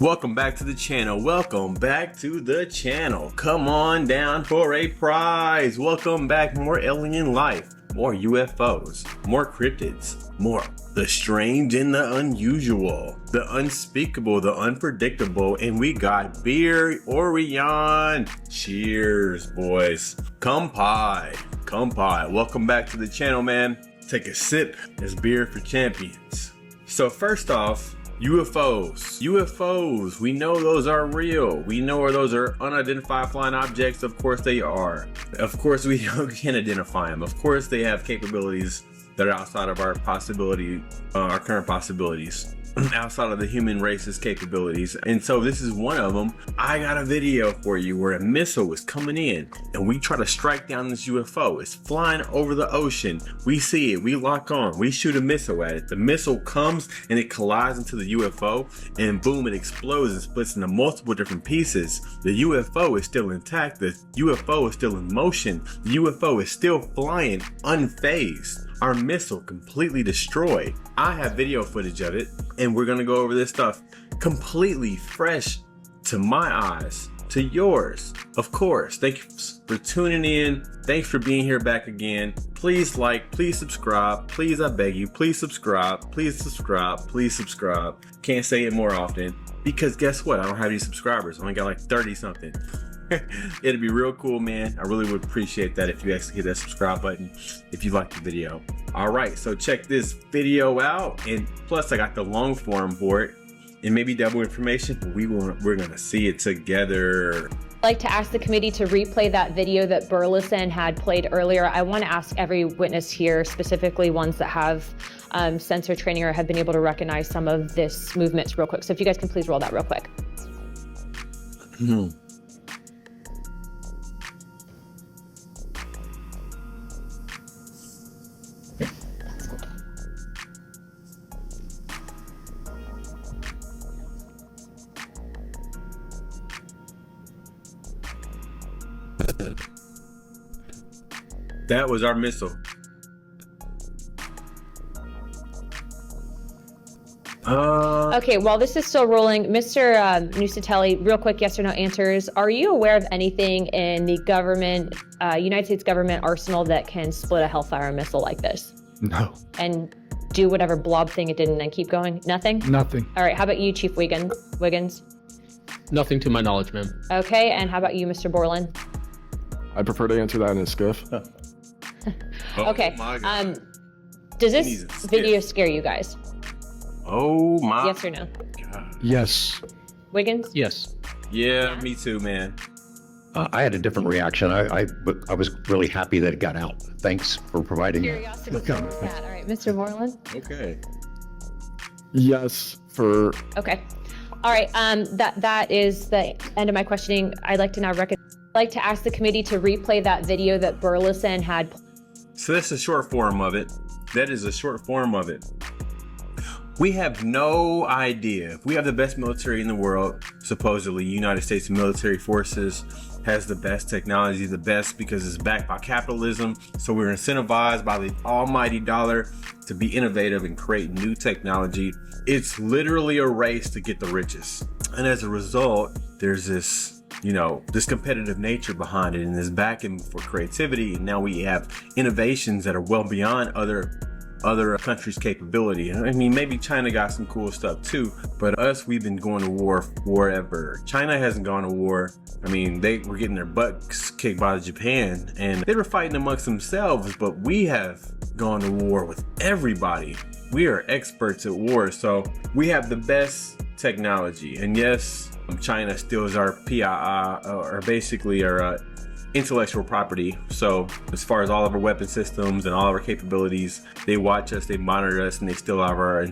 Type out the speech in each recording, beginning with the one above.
Welcome back to the channel. Welcome back to the channel. Come on down for a prize. Welcome back. More alien life, more UFOs, more cryptids, more the strange and the unusual, the unspeakable, the unpredictable, and we got beer Orion. Cheers, boys. Come pie. Welcome back to the channel, man. Take a sip. It's beer for champions. So first off, UFOs, we know those are real. We know those are unidentified flying objects. Of course they are. Of course we can identify them. Of course they have capabilities that are outside of our current possibilities, outside of the human race's capabilities. And so this is one of them. I got a video for you where a missile is coming in and we try to strike down this UFO. It's flying over the ocean. We see it, we lock on, we shoot a missile at it. The missile comes and it collides into the UFO and boom, it explodes and splits into multiple different pieces. The UFO is still intact. The UFO is still in motion. The UFO is still flying unfazed. Our missile completely destroyed. I have video footage of it, and we're gonna go over this stuff completely fresh to my eyes, to yours. Of course, thank you for tuning in. Thanks for being here back again. Please like, please subscribe. Please, I beg you, please subscribe. Please subscribe, please subscribe. Can't say it more often because guess what? I don't have any subscribers. I only got like 30 something. It'd be real cool, man. I really would appreciate that if you actually hit that subscribe button if you liked the video. All right, so check this video out, and plus I got the long form for it and maybe double information. We're gonna see it together. I'd like to ask the committee to replay that video that Burleson had played earlier. I want to ask every witness here, specifically ones that have sensor training or have been able to recognize some of this movements real quick. So if you guys can please roll that real quick. That was our missile. Okay, while this is still rolling, Mr. Nusatelli, real quick yes or no answers. Are you aware of anything in the government, United States government arsenal that can split a Hellfire missile like this? No. And do whatever blob thing it did and then keep going? Nothing? Nothing. All right, how about you, Chief Wiggins? Nothing to my knowledge, ma'am. Okay, and how about you, Mr. Borland? I prefer to answer that in a skiff. Okay. My God. Does this video scare you guys? Oh my. Yes or no? God. Yes. Wiggins? Yes. Yeah, me too, man. I had a different reaction. I was really happy that it got out. Thanks for providing it. Curiosity. All right, Mr. Borland? Okay. Yes for... Okay. All right, that is the end of my questioning. I'd like to now ask the committee to replay that video that Burleson had. So that's a short form of it. That is a short form of it. We have no idea. We have the best military in the world. Supposedly, United States military forces has the best technology, the best because it's backed by capitalism. So we're incentivized by the almighty dollar to be innovative and create new technology. It's literally a race to get the richest. And as a result, there's this, this competitive nature behind it and this backing for creativity. And now we have innovations that are well beyond other countries' capability. I mean, maybe China got some cool stuff too, but us, we've been going to war forever. China hasn't gone to war. I mean, they were getting their butts kicked by Japan and they were fighting amongst themselves, but we have gone to war with everybody. We are experts at war, so we have the best technology. And yes, China steals our PII, or basically our intellectual property. So as far as all of our weapon systems and all of our capabilities, they watch us, they monitor us, and they steal our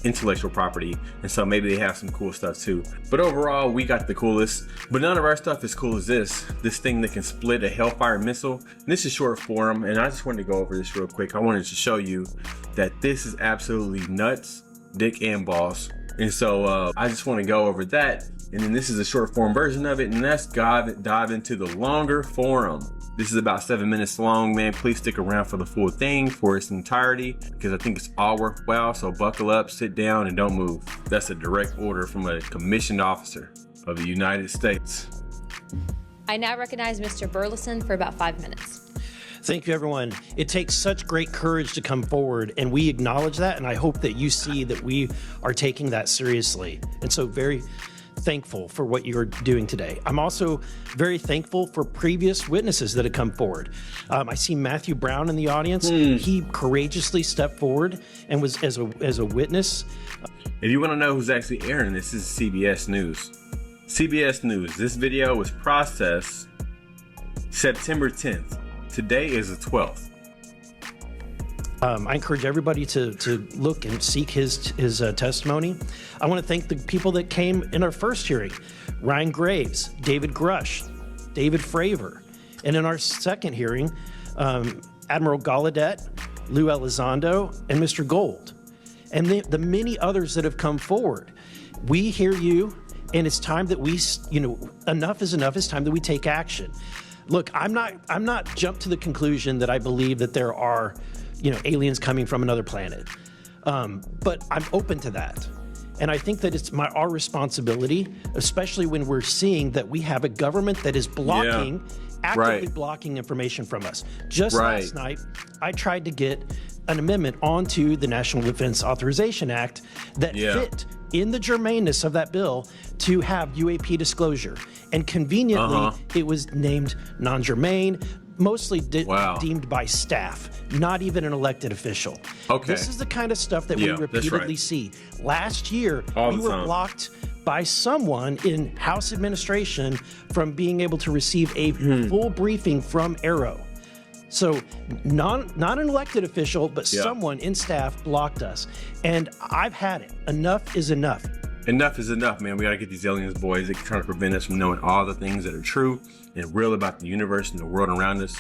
intellectual property. And so maybe they have some cool stuff too. But overall, we got the coolest. But none of our stuff is cool as this thing that can split a Hellfire missile. And this is short form, and I just wanted to go over this real quick. I wanted to show you that this is absolutely nuts, dick and balls. And so I just want to go over that. And then this is a short form version of it, and let's dive into the longer forum. This is about 7 minutes long, man. Please stick around for the full thing, for its entirety, because I think it's all worthwhile. So buckle up, sit down, and don't move. That's a direct order from a commissioned officer of the United States. I now recognize Mr. Burleson for about 5 minutes. Thank you, everyone. It takes such great courage to come forward, and we acknowledge that, and I hope that you see that we are taking that seriously. And so very thankful for what you're doing today. I'm also very thankful for previous witnesses that have come forward. I see Matthew Brown in the audience. He courageously stepped forward and was as a witness. If you want to know who's actually airing this is CBS News. CBS News. This video was processed September 10th. Today is the 12th. I encourage everybody to look and seek his testimony. I want to thank the people that came in our first hearing: Ryan Graves, David Grush, David Fravor, and in our second hearing, Admiral Gallaudet, Lou Elizondo, and Mr. Gold, and the many others that have come forward. We hear you, and it's time that we, enough is enough. It's time that we take action. Look, I'm not jumped to the conclusion that I believe that there are, aliens coming from another planet. But I'm open to that. And I think that it's our responsibility, especially when we're seeing that we have a government that is actively blocking information from us. Just last night, I tried to get an amendment onto the National Defense Authorization Act that fit in the germaneness of that bill to have UAP disclosure. And conveniently, it was named non-germane, mostly deemed by staff, not even an elected official. Okay. This is the kind of stuff that we repeatedly see. Last year, we were blocked by someone in House administration from being able to receive a full briefing from Arrow. So not an elected official, but someone in staff blocked us. And I've had it. Enough is enough. Enough is enough, man. We got to get these aliens, boys. They're trying to prevent us from knowing all the things that are true and real about the universe and the world around us.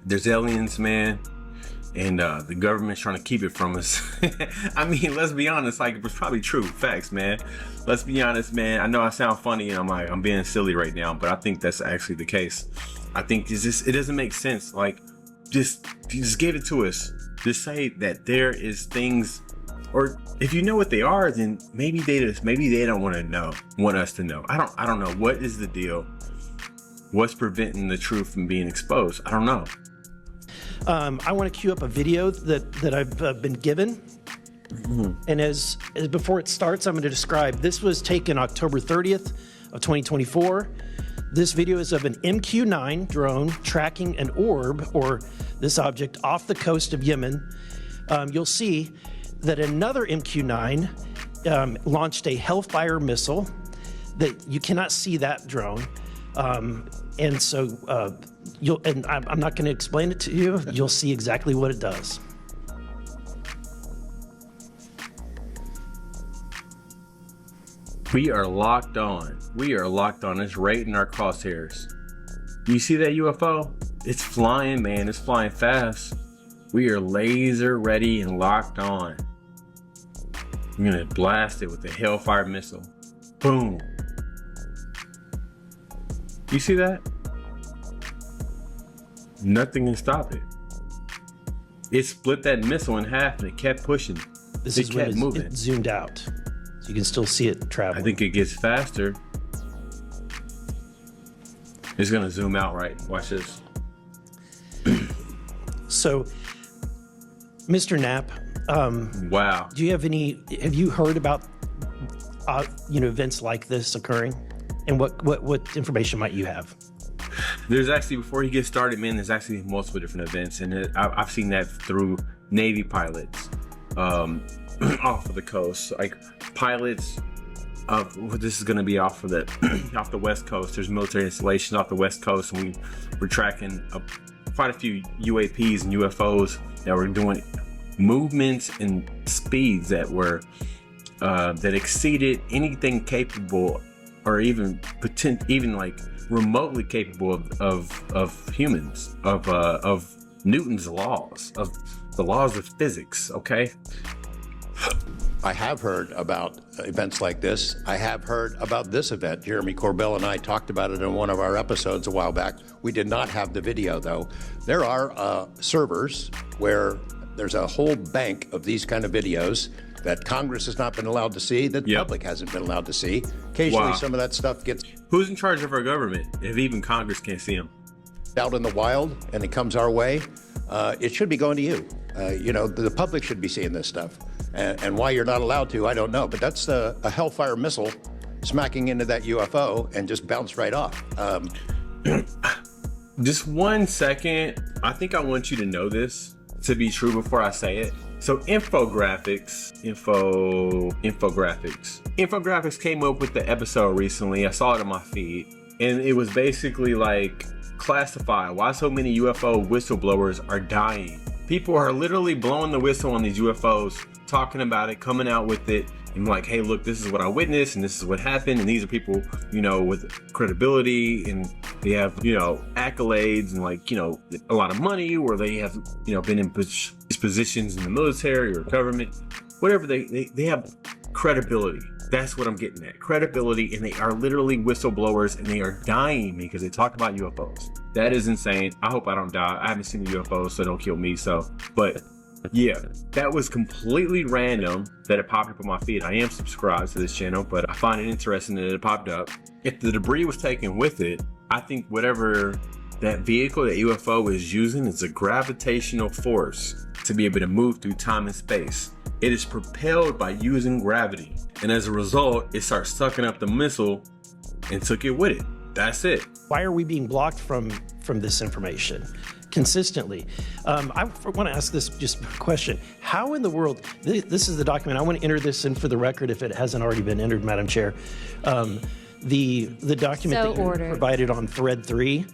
There's aliens, man. And the government's trying to keep it from us. I mean, let's be honest. Like, it's probably true. Facts, man. Let's be honest, man. I know I sound funny and I'm being silly right now, but I think that's actually the case. I think it doesn't make sense. Like, just give it to us. Just say that there is things, or if you know what they are, then maybe they don't want us to know. I don't know. What is the deal? What's preventing the truth from being exposed? I don't know. I want to cue up a video that I've been given. And as before it starts, I'm going to describe. This was taken October 30th of 2024. This video is of an MQ-9 drone tracking an orb, or this object, off the coast of Yemen. You'll see that another MQ-9 launched a Hellfire Missile. That you cannot see that drone. And so I'm not going to explain it to you. You'll see exactly what it does. We are locked on. We are locked on. It's right in our crosshairs. You see that UFO? It's flying, man. It's flying fast. We are laser ready and locked on. I'm gonna blast it with the Hellfire Missile. Boom. You see that? Nothing can stop it. It split that missile in half and it kept pushing. This is when it zoomed out. So you can still see it traveling. I think it gets faster. It's gonna zoom out, right? Watch this. So, Mr. Knapp, wow. Have you heard about, events like this occurring? And what information might you have? There's actually, before he gets started, man, there's actually multiple different events. And I've seen that through Navy pilots off of the coast. Like pilots this is going to be off of off the West Coast. There's military installations off the West Coast, and we're tracking quite a few UAPs and UFOs that were doing movements and speeds that were that exceeded anything capable, or even like remotely capable of humans, of Newton's laws, of the laws of physics. Okay. I have heard about events like this. I have heard about this event. Jeremy Corbell and I talked about it in one of our episodes a while back. We did not have the video, though. There are servers where there's a whole bank of these kind of videos that Congress has not been allowed to see, that the public hasn't been allowed to see. Occasionally, some of that stuff gets... Who's in charge of our government if even Congress can't see them? ...out in the wild, and it comes our way. It should be going to you. The public should be seeing this stuff. And why you're not allowed to, I don't know. But that's a Hellfire Missile smacking into that UFO and just bounced right off. Just 1 second. I think I want you to know this to be true before I say it. So infographics came up with the episode recently. I saw it on my feed. And it was basically like, classify why so many UFO whistleblowers are dying. People are literally blowing the whistle on these UFOs, talking about it, coming out with it, and like, hey, look, this is what I witnessed, and this is what happened, and these are people, with credibility, and they have, accolades, and like, a lot of money, or they have, been in positions in the military or government, whatever. They have credibility. That's what I'm getting at. Credibility, and they are literally whistleblowers, and they are dying because they talk about UFOs. That is insane. I hope I don't die. I haven't seen the UFOs, so don't kill me. But yeah, that was completely random that it popped up on my feed. I am subscribed to this channel, but I find it interesting that it popped up. If the debris was taken with it, I think whatever that vehicle, that UFO is using, is a gravitational force to be able to move through time and space. It is propelled by using gravity. And as a result, it starts sucking up the missile and took it with it. That's it. Why are we being blocked from this information consistently? I want to ask this just question. How in the world, this is the document, I want to enter this in for the record if it hasn't already been entered, Madam Chair. The document that you provided on thread 3,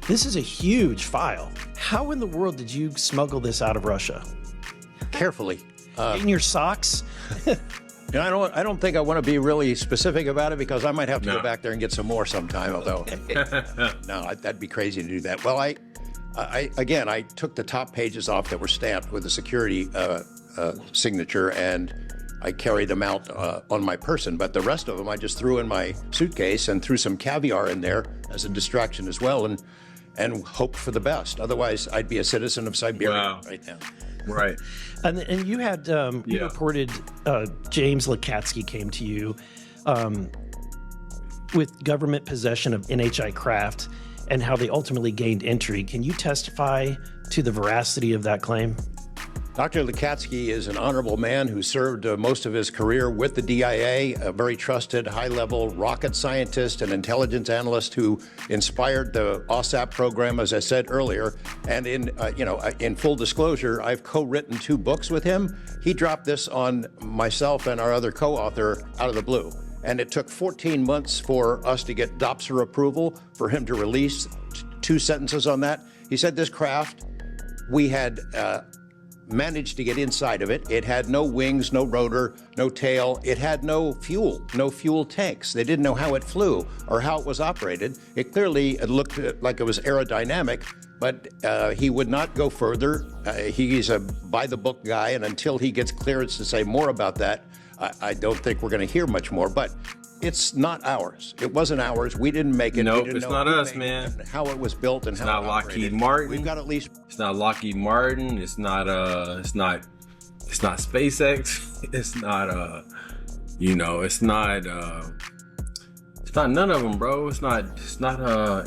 this is a huge file. How in the world did you smuggle this out of Russia? Carefully. In your socks? I don't think I want to be really specific about it because I might have to go back there and get some more sometime, although no, that'd be crazy to do that. Well, I took the top pages off that were stamped with a security signature, and I carried them out on my person, but the rest of them I just threw in my suitcase and threw some caviar in there as a distraction as well, and hoped for the best. Otherwise, I'd be a citizen of Siberia right now. Right. And you had you reported James Lakatsky came to you with government possession of NHI craft and how they ultimately gained entry. Can you testify to the veracity of that claim? Dr. Lakatsky is an honorable man who served most of his career with the DIA, a very trusted, high-level rocket scientist and intelligence analyst who inspired the OSAP program, as I said earlier. And in full disclosure, I've co-written 2 books with him. He dropped this on myself and our other co-author out of the blue. And it took 14 months for us to get DOPSR approval for him to release 2 sentences on that. He said this craft, we had managed to get inside of it. It had no wings, no rotor, no tail. It had no fuel tanks. They didn't know how it flew or how it was operated. It clearly looked like it was aerodynamic, but he would not go further. He's a by-the-book guy, and until he gets clearance to say more about that, I don't think we're going to hear much more. But it's not ours. It wasn't ours. We didn't make it. Nope, it's not us, man. How it was built and how it operated. Lockheed Martin. We've got at least. It's not Lockheed Martin. It's not SpaceX. It's not it's not none of them, bro. It's not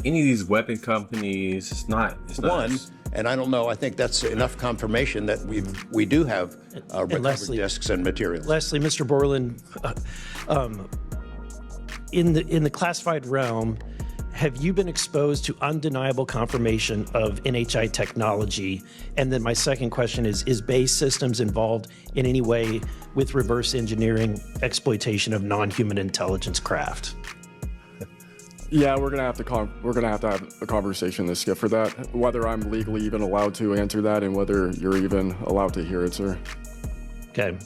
any of these weapon companies. It's not one. And I don't know. I think that's enough confirmation that we do have recovered discs and materials. Leslie, Mr. Borland, in the classified realm, have you been exposed to undeniable confirmation of NHI technology? And then my second question is Base Systems involved in any way with reverse engineering exploitation of non-human intelligence craft? Yeah, we're gonna have to have a conversation this Skip for that. Whether I'm legally even allowed to answer that, and whether you're even allowed to hear it, sir. Okay.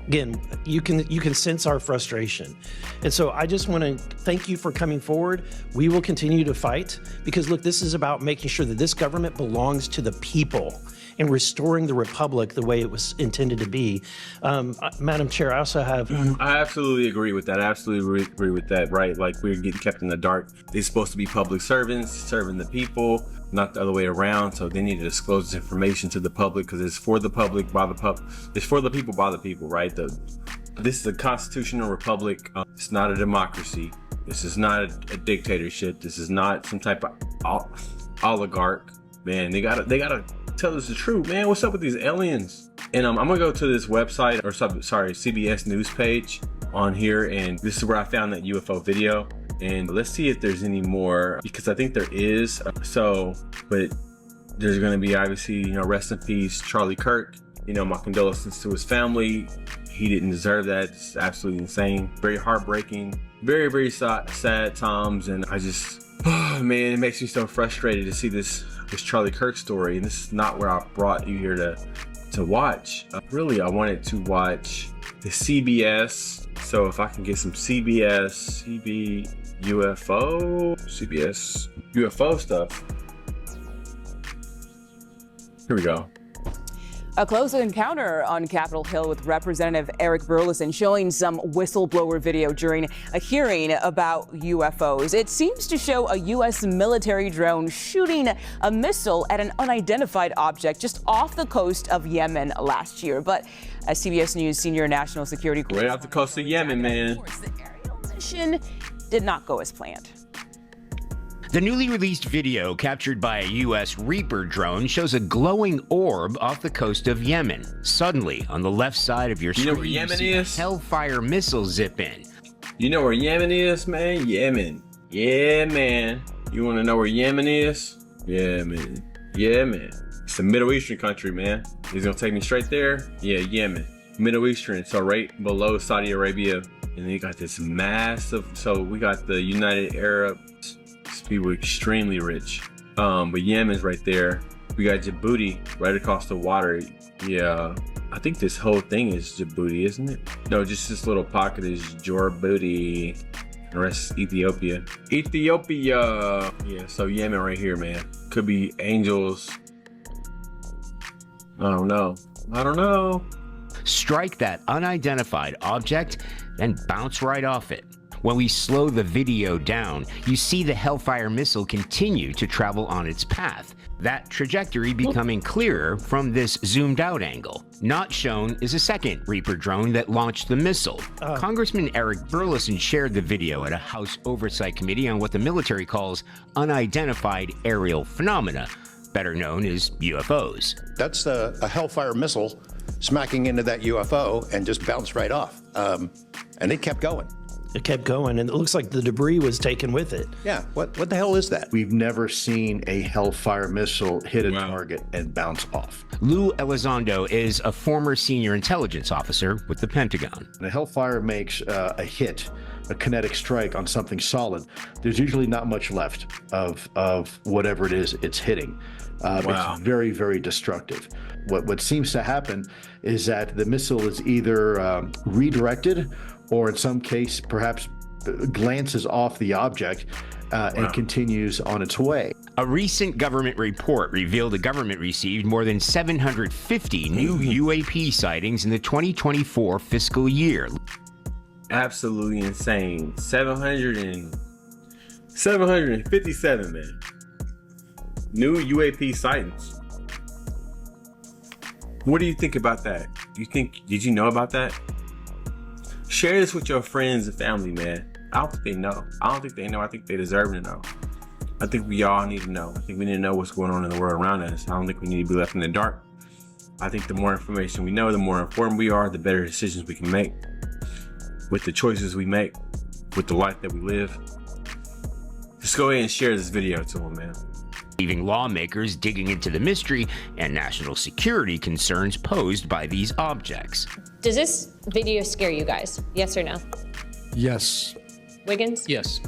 Again, you can sense our frustration. And so I just want to thank you for coming forward. We will continue to fight because, look, this is about making sure that this government belongs to the people. and restoring the republic the way it was intended to be. Madam Chair, I also have... I absolutely agree with that. I absolutely agree with that, right? Like, we're getting kept in the dark. They're supposed to be public servants, serving the people, not the other way around. So they need to disclose this information to the public because it's for the public, by the public. It's for the people, by the people, right? This is a constitutional republic. It's not a democracy. This is not a dictatorship. This is not some type of oligarch. Man, they gotta tell us the truth, man. What's up with these aliens? And I'm gonna go to this website, or sorry, CBS News page on here, and this is where I found that UFO video. And let's see if there's any more, because I think there is. But there's gonna be, obviously, rest in peace, Charlie Kirk. My condolences to his family. He didn't deserve that. It's absolutely insane. Very heartbreaking. Very, very sad times. And I just, man, it makes me so frustrated to see this Charlie Kirk story. And this is not where I brought you here to watch. Really, I wanted to watch the CBS. So if I can get some CBS UFO stuff. Here we go. A close encounter on Capitol Hill with Representative Eric Burleson showing some whistleblower video during a hearing about UFOs. It seems to show a U.S. military drone shooting a missile at an unidentified object just off the coast of Yemen last year. But as CBS News senior national security right off the coast of Yemen, man. The aerial mission did not go as planned. The newly released video captured by a U.S. Reaper drone shows a glowing orb off the coast of Yemen. Suddenly, on the left side of your screen, where Yemen you see is? a Hellfire Missile zip in. You know where Yemen is, man? Yemen. Yeah, man. You want to know where Yemen is? Yeah, man. Yeah, man. It's a Middle Eastern country, man. He's going to take me straight there? Yeah, Yemen. Middle Eastern, so right below Saudi Arabia. And then you got this massive, so we got the United Arab. People extremely rich, but Yemen's right there. We got Djibouti right across the water. Yeah, I think this whole thing is Djibouti, isn't it? No, just this little pocket is Djibouti. The rest is Ethiopia. Yeah, so Yemen right here, man. Could be angels. I don't know. Strike that unidentified object, then bounce right off it. When we slow the video down, you see the Hellfire Missile continue to travel on its path, that trajectory becoming clearer from this zoomed out angle. Not shown is a second Reaper drone that launched the missile. Congressman Eric Burleson shared the video at a House Oversight Committee on what the military calls unidentified aerial phenomena, better known as UFOs. That's a Hellfire Missile smacking into that UFO and just bounced right off. And it kept going. It kept going, and it looks like the debris was taken with it. Yeah, what the hell is that? We've never seen a Hellfire Missile hit a target and bounce off. Lou Elizondo is a former senior intelligence officer with the Pentagon. When a Hellfire makes a hit, a kinetic strike on something solid, there's usually not much left of whatever it is it's hitting. It's very, very destructive. What seems to happen is that the missile is either redirected or in some case perhaps glances off the object and continues on its way. A recent government report revealed the government received more than 750 new UAP sightings in the 2024 fiscal year. Absolutely insane. 757, man. New UAP sightings. What do you think about that? Did you know about that? Share this with your friends and family, man. I don't think they know. I think they deserve to know. I think we all need to know. I think we need to know what's going on in the world around us. I don't think we need to be left in the dark. I think the more information we know, the more informed we are, the better decisions we can make with the choices we make, with the life that we live. Just go ahead and share this video to them, man. Leaving lawmakers digging into the mystery and national security concerns posed by these objects. Does this video scare you guys? Yes or no? Yes. Wiggins? Yes.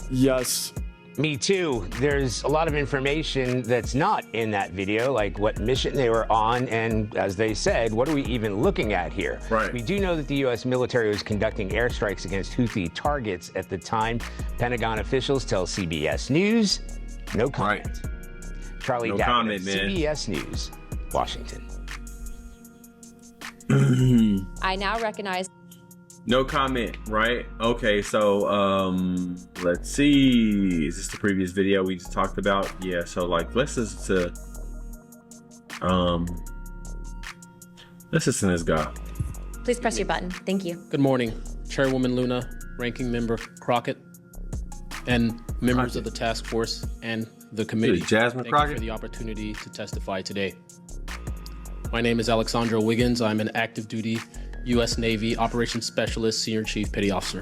Yes. Me too. There's a lot of information that's not in that video, like what mission they were on, and as they said, what are we even looking at here? Right. We do know that the U.S. military was conducting airstrikes against Houthi targets at the time. Pentagon officials tell CBS News, no comment. Right. Charlie No Daggett, comment, man. CBS News. Washington. I now recognize. No comment, right? Okay, so let's see. Is this the previous video we just talked about? Yeah, so like let's listen to this guy. Please press your button. Thank you. Good morning, Chairwoman Luna, Ranking Member Crockett, and members of the task force and the committee. Jasmine Thank Crockett. you for the opportunity to testify today. My name is Alexandra Wiggins. I'm an active duty U.S. Navy Operations Specialist, Senior Chief Petty Officer,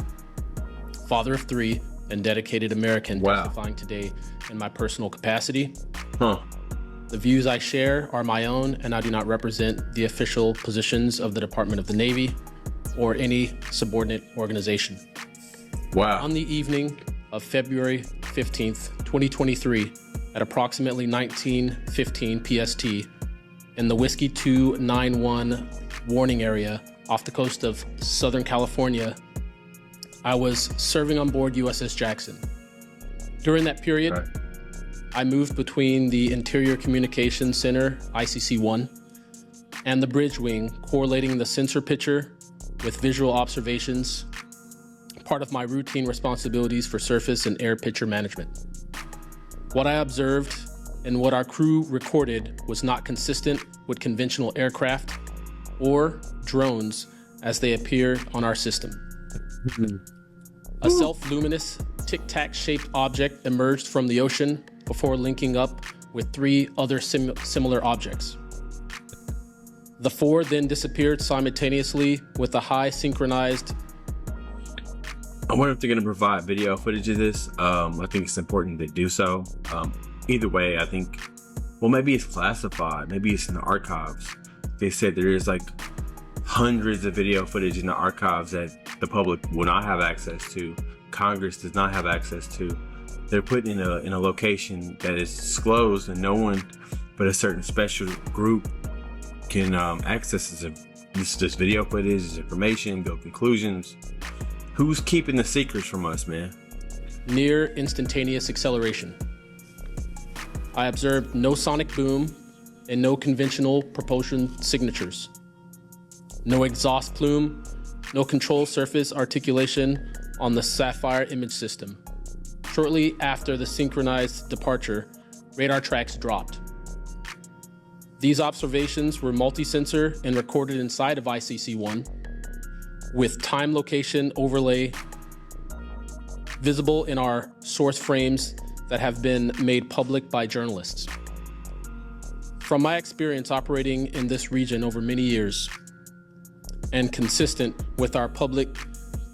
father of 3, and dedicated American, testifying today in my personal capacity. The views I share are my own, and I do not represent the official positions of the Department of the Navy or any subordinate organization. On the evening of February 15th, 2023, at approximately 19:15 PST, in the Whiskey 291 warning area off the coast of Southern California, I was serving on board USS Jackson. During that period, I moved between the Interior Communications Center, ICC-1, and the bridge wing, correlating the sensor picture with visual observations, part of my routine responsibilities for surface and air picture management. What I observed and what our crew recorded was not consistent with conventional aircraft or drones as they appear on our system. A self-luminous, tic-tac shaped object emerged from the ocean before linking up with 3 other similar objects. The 4 then disappeared simultaneously with a high synchronized. I wonder if they're going to provide video footage of this. I think it's important they do so. Either way, I think, well, maybe it's classified. Maybe it's in the archives. They said there is like hundreds of video footage in the archives that the public will not have access to. Congress does not have access to. They're put in a location that is disclosed and no one but a certain special group can access this video footage, this information, build conclusions. Who's keeping the secrets from us, man? Near instantaneous acceleration. I observed no sonic boom and no conventional propulsion signatures. No exhaust plume, no control surface articulation on the Sapphire image system. Shortly after the synchronized departure, radar tracks dropped. These observations were multi-sensor and recorded inside of ICC-1 with time location overlay visible in our source frames that have been made public by journalists. From my experience operating in this region over many years and consistent with our public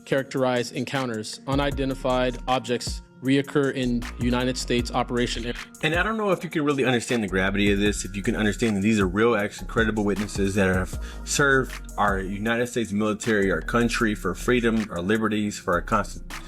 characterized encounters, unidentified objects reoccur in United States operation. And I don't know if you can really understand the gravity of this, if you can understand that these are real, actually credible witnesses that have served our United States military, our country, for freedom, our liberties, for our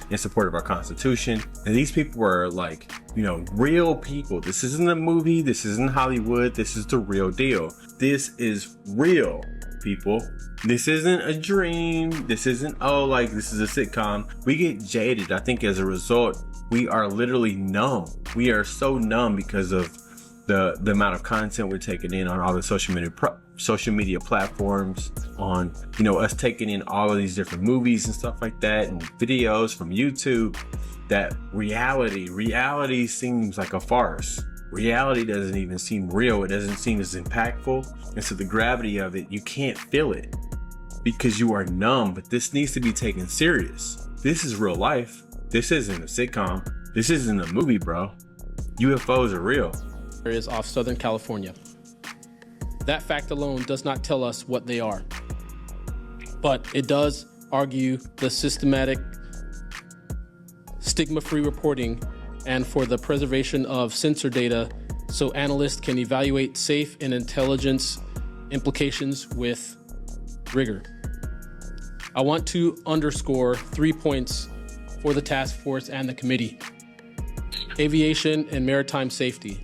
in support of our Constitution. And these people are like, you know, real people. This isn't a movie. This isn't Hollywood. This is the real deal. This is real, people. This isn't a dream. This isn't, oh, like this is a sitcom. We get jaded. I think as a result, we are literally numb. We are so numb because of the amount of content we're taking in on all the social media platforms, on, you know, us taking in all of these different movies and stuff like that, and videos from YouTube, that reality seems like a farce. Reality doesn't even seem real. It doesn't seem as impactful. And so the gravity of it, you can't feel it because you are numb, but this needs to be taken serious. This is real life. This isn't a sitcom. This isn't a movie, bro. UFOs are real. Areas off Southern California. That fact alone does not tell us what they are, but it does argue the systematic, stigma-free reporting and for the preservation of sensor data so analysts can evaluate safe and intelligence implications with rigor. I want to underscore 3 points for the task force and the committee. Aviation and maritime safety.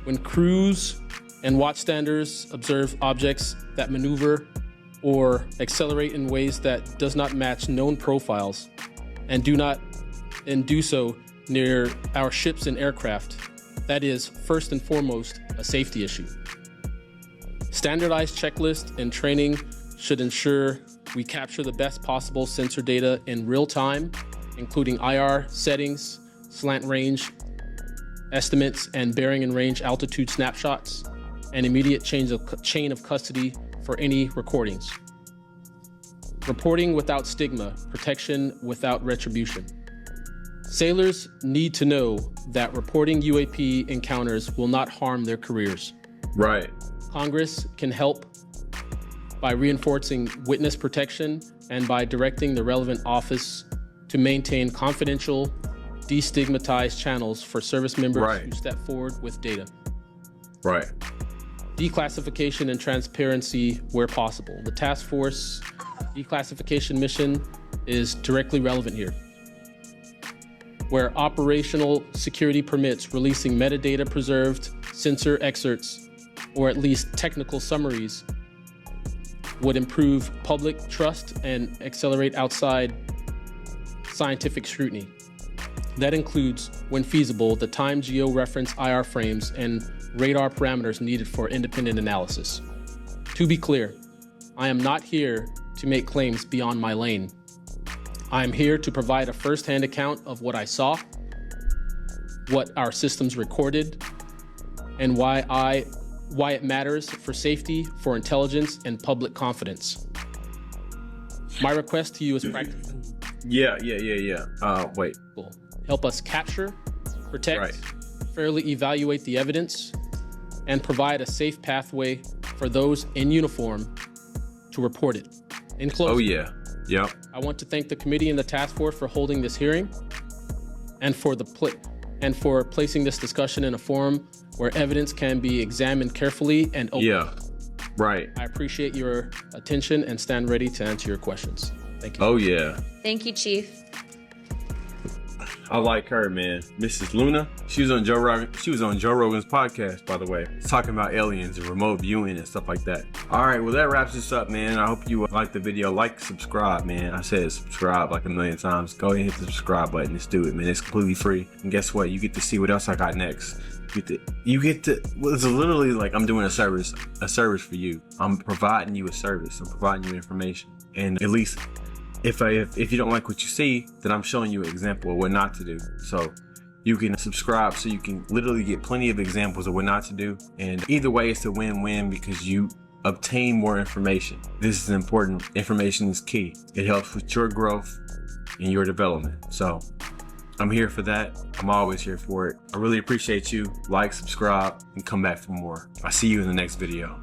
When crews and watchstanders observe objects that maneuver or accelerate in ways that does not match known profiles and do so near our ships and aircraft, that is first and foremost a safety issue. standardized checklist and training should ensure we capture the best possible sensor data in real time, including IR settings, slant range estimates, and bearing and range altitude snapshots, and immediate chain of custody for any recordings. Reporting without stigma, protection without retribution. Sailors need to know that reporting UAP encounters will not harm their careers. Right. Congress can help by reinforcing witness protection and by directing the relevant office to maintain confidential, destigmatized channels for service members who step forward with data. Right. Declassification and transparency where possible. The task force declassification mission is directly relevant here, where operational security permits releasing metadata preserved sensor excerpts or at least technical summaries would improve public trust and accelerate outside scientific scrutiny. That includes, when feasible, the time geo-reference IR frames and radar parameters needed for independent analysis. To be clear, I am not here to make claims beyond my lane. I am here to provide a first-hand account of what I saw, what our systems recorded, and why it matters for safety, for intelligence, and public confidence. My request to you is practical. Yeah. Wait. Help us capture, protect, fairly evaluate the evidence, and provide a safe pathway for those in uniform to report it. In closing, I want to thank the committee and the task force for holding this hearing and for placing this discussion in a forum where evidence can be examined carefully and openly. I appreciate your attention and stand ready to answer your questions. Thank you. Thank you, Chief. I like her, man. Mrs. Luna. She was on Joe Rogan's podcast, by the way, talking about aliens and remote viewing and stuff like that. All right, well, that wraps this up, man. I hope you liked the video. Like, subscribe, man. I said subscribe like a million times. Go ahead and hit the subscribe button. Let's do it, man. It's completely free. And guess what? You get to see what else I got next. Well, it's literally like I'm doing a service for you. I'm providing you a service. I'm providing you information. And at least if you don't like what you see, then I'm showing you an example of what not to do. So you can subscribe so you can literally get plenty of examples of what not to do. And either way, it's a win-win because you obtain more information. This is important. Information is key. It helps with your growth and your development. So I'm here for that. I'm always here for it. I really appreciate you. Like, subscribe, and come back for more. I'll see you in the next video.